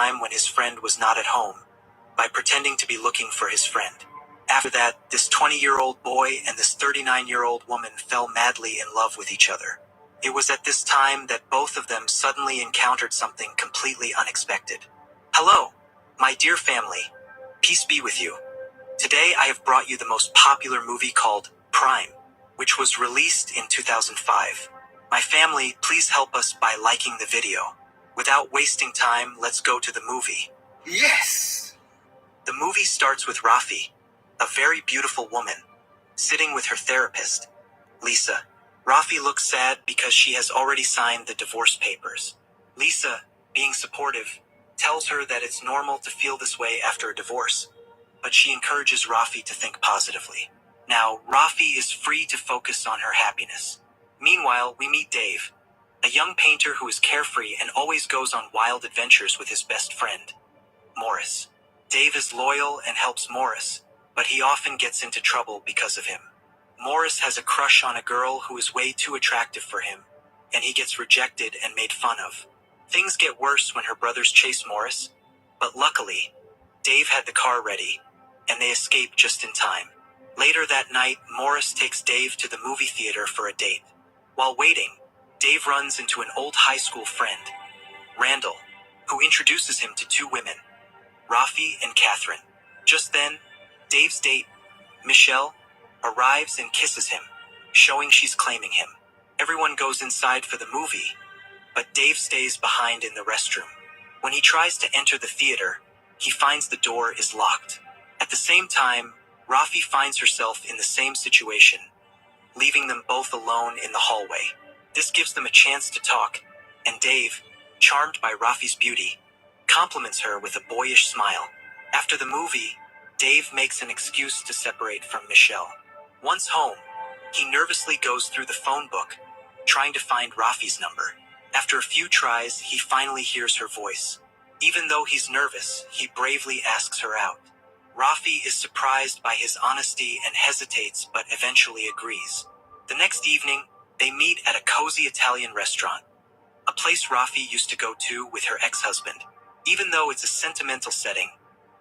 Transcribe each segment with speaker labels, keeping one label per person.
Speaker 1: time when his friend was not at home, by pretending to be looking for his friend. After that, this 20-year-old boy and this 39-year-old woman fell madly in love with each other. It was at this time that both of them suddenly encountered something completely unexpected. Hello, my dear family. Peace be with you. Today I have brought you the most popular movie called Prime, which was released in 2005. My family, please help us by liking the video. Without wasting time, let's go to the movie.
Speaker 2: Yes!
Speaker 1: The movie starts with Rafi, a very beautiful woman, sitting with her therapist, Lisa. Rafi looks sad because she has already signed the divorce papers. Lisa, being supportive, tells her that it's normal to feel this way after a divorce, but she encourages Rafi to think positively. Now, Rafi is free to focus on her happiness. Meanwhile, we meet Dave, a young painter who is carefree and always goes on wild adventures with his best friend, Morris. Dave is loyal and helps Morris, but he often gets into trouble because of him. Morris has a crush on a girl who is way too attractive for him, and he gets rejected and made fun of. Things get worse when her brothers chase Morris, but luckily, Dave had the car ready, and they escape just in time. Later that night, Morris takes Dave to the movie theater for a date. While waiting, Dave runs into an old high school friend, Randall, who introduces him to two women, Rafi and Catherine. Just then, Dave's date, Michelle, arrives and kisses him, showing she's claiming him. Everyone goes inside for the movie, but Dave stays behind in the restroom. When he tries to enter the theater, he finds the door is locked. At the same time, Rafi finds herself in the same situation, leaving them both alone in the hallway. This gives them a chance to talk, and Dave, charmed by Rafi's beauty, compliments her with a boyish smile. After the movie, Dave makes an excuse to separate from Michelle. Once home, he nervously goes through the phone book, trying to find Rafi's number. After a few tries, he finally hears her voice. Even though he's nervous, he bravely asks her out. Rafi is surprised by his honesty and hesitates but eventually agrees. The next evening, they meet at a cozy Italian restaurant, a place Rafi used to go to with her ex-husband. Even though it's a sentimental setting,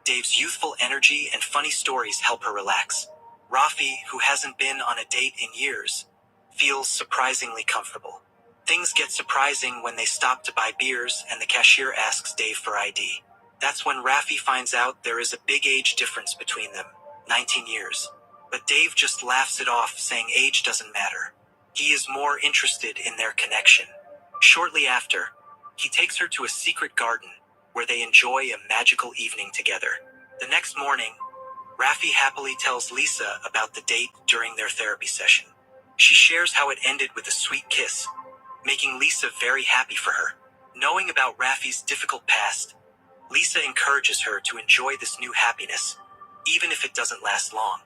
Speaker 1: Dave's youthful energy and funny stories help her relax. Rafi, who hasn't been on a date in years, feels surprisingly comfortable. Things get surprising when they stop to buy beers and the cashier asks Dave for ID. That's when Rafi finds out there is a big age difference between them, 19 years. But Dave just laughs it off, saying age doesn't matter. He is more interested in their connection. Shortly after, he takes her to a secret garden where they enjoy a magical evening together. The next morning, Rafi happily tells Lisa about the date during their therapy session. She shares how it ended with a sweet kiss, making Lisa very happy for her. Knowing about Rafi's difficult past, Lisa encourages her to enjoy this new happiness, even if it doesn't last long.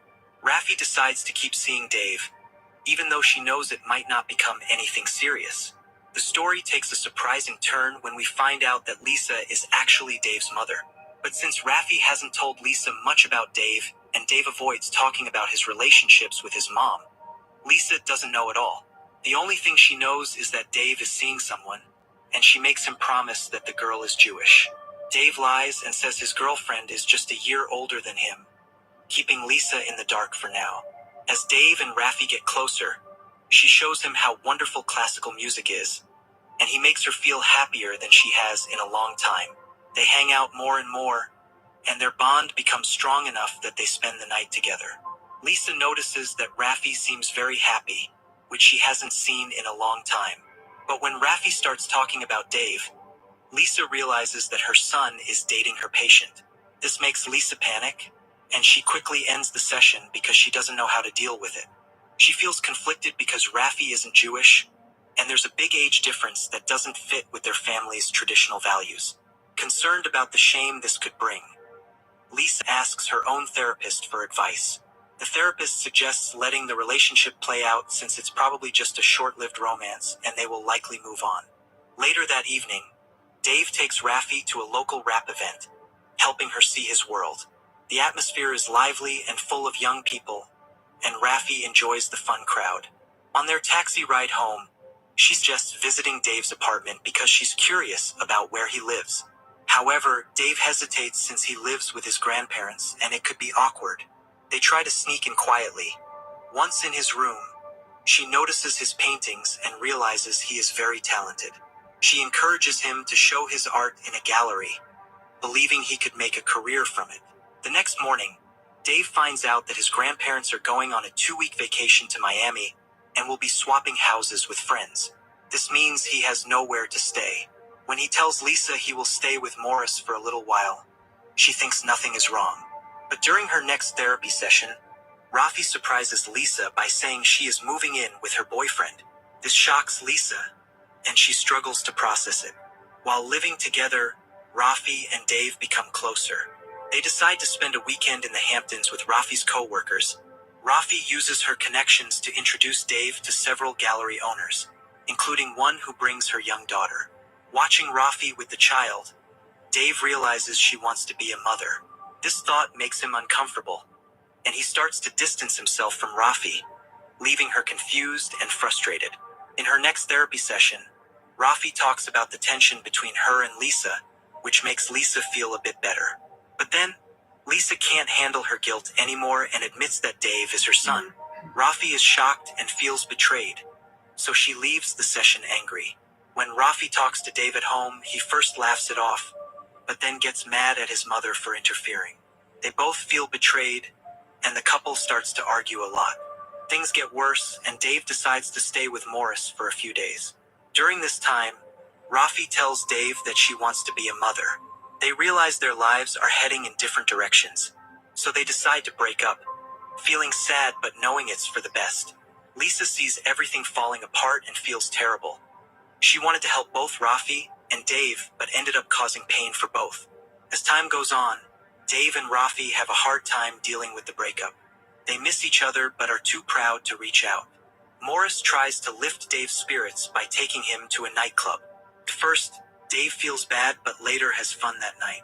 Speaker 1: Rafi decides to keep seeing Dave, even though she knows it might not become anything serious. The story takes a surprising turn when we find out that Lisa is actually Dave's mother. But since Rafi hasn't told Lisa much about Dave, and Dave avoids talking about his relationships with his mom, Lisa doesn't know at all. The only thing she knows is that Dave is seeing someone, and she makes him promise that the girl is Jewish. Dave lies and says his girlfriend is just a year older than him, keeping Lisa in the dark for now. As Dave and Rafi get closer, she shows him how wonderful classical music is, and he makes her feel happier than she has in a long time. They hang out more and more, and their bond becomes strong enough that they spend the night together. Lisa notices that Rafi seems very happy, which she hasn't seen in a long time. But when Rafi starts talking about Dave, Lisa realizes that her son is dating her patient. This makes Lisa panic, and she quickly ends the session because she doesn't know how to deal with it. She feels conflicted because Rafi isn't Jewish, and there's a big age difference that doesn't fit with their family's traditional values. Concerned about the shame this could bring, Lisa asks her own therapist for advice. The therapist suggests letting the relationship play out since it's probably just a short-lived romance and they will likely move on. Later that evening, Dave takes Rafi to a local rap event, helping her see his world. The atmosphere is lively and full of young people, and Rafi enjoys the fun crowd. On their taxi ride home, she's just visiting Dave's apartment because she's curious about where he lives. However, Dave hesitates since he lives with his grandparents and it could be awkward. They try to sneak in quietly. Once in his room, she notices his paintings and realizes he is very talented. She encourages him to show his art in a gallery, believing he could make a career from it. The next morning, Dave finds out that his grandparents are going on a 2-week vacation to Miami and will be swapping houses with friends. This means he has nowhere to stay. When he tells Lisa he will stay with Morris for a little while, she thinks nothing is wrong. But during her next therapy session, Rafi surprises Lisa by saying she is moving in with her boyfriend. This shocks Lisa, and she struggles to process it. While living together, Rafi and Dave become closer. They decide to spend a weekend in the Hamptons with Rafi's co-workers. Rafi uses her connections to introduce Dave to several gallery owners, including one who brings her young daughter. Watching Rafi with the child, Dave realizes she wants to be a mother. This thought makes him uncomfortable, and he starts to distance himself from Rafi, leaving her confused and frustrated. In her next therapy session, Rafi talks about the tension between her and Lisa, which makes Lisa feel a bit better. But then, Lisa can't handle her guilt anymore and admits that Dave is her son. Rafi is shocked and feels betrayed, so she leaves the session angry. When Rafi talks to Dave at home, he first laughs it off, but then gets mad at his mother for interfering. They both feel betrayed, and the couple starts to argue a lot. Things get worse, and Dave decides to stay with Morris for a few days. During this time, Rafi tells Dave that she wants to be a mother. They realize their lives are heading in different directions, so they decide to break up, feeling sad but knowing it's for the best. Lisa sees everything falling apart and feels terrible. She wanted to help both Rafi and Dave, but ended up causing pain for both. As time goes on, Dave and Rafi have a hard time dealing with the breakup. They miss each other but are too proud to reach out. Morris tries to lift Dave's spirits by taking him to a nightclub. At first, Dave feels bad but later has fun that night.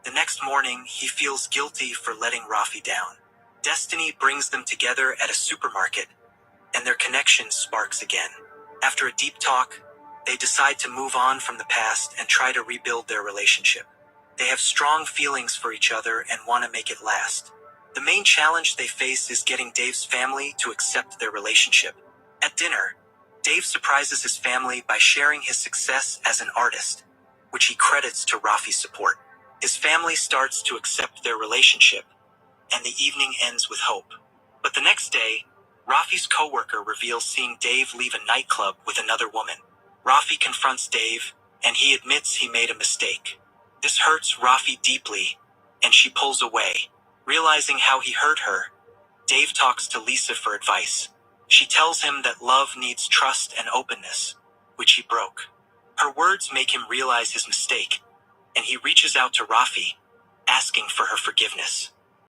Speaker 1: The next morning, he feels guilty for letting Rafi down. Destiny brings them together at a supermarket, and their connection sparks again. After a deep talk, they decide to move on from the past and try to rebuild their relationship. They have strong feelings for each other and want to make it last. The main challenge they face is getting Dave's family to accept their relationship. At dinner, Dave surprises his family by sharing his success as an artist, which he credits to Rafi's support. His family starts to accept their relationship, and the evening ends with hope. But the next day, Rafi's coworker reveals seeing Dave leave a nightclub with another woman. Rafi confronts Dave, and he admits he made a mistake. This hurts Rafi deeply, and she pulls away. Realizing how he hurt her, Dave talks to Lisa for advice. She tells him that love needs trust and openness, which he broke. Her words make him realize his mistake, and he reaches out to Rafi, asking for her forgiveness.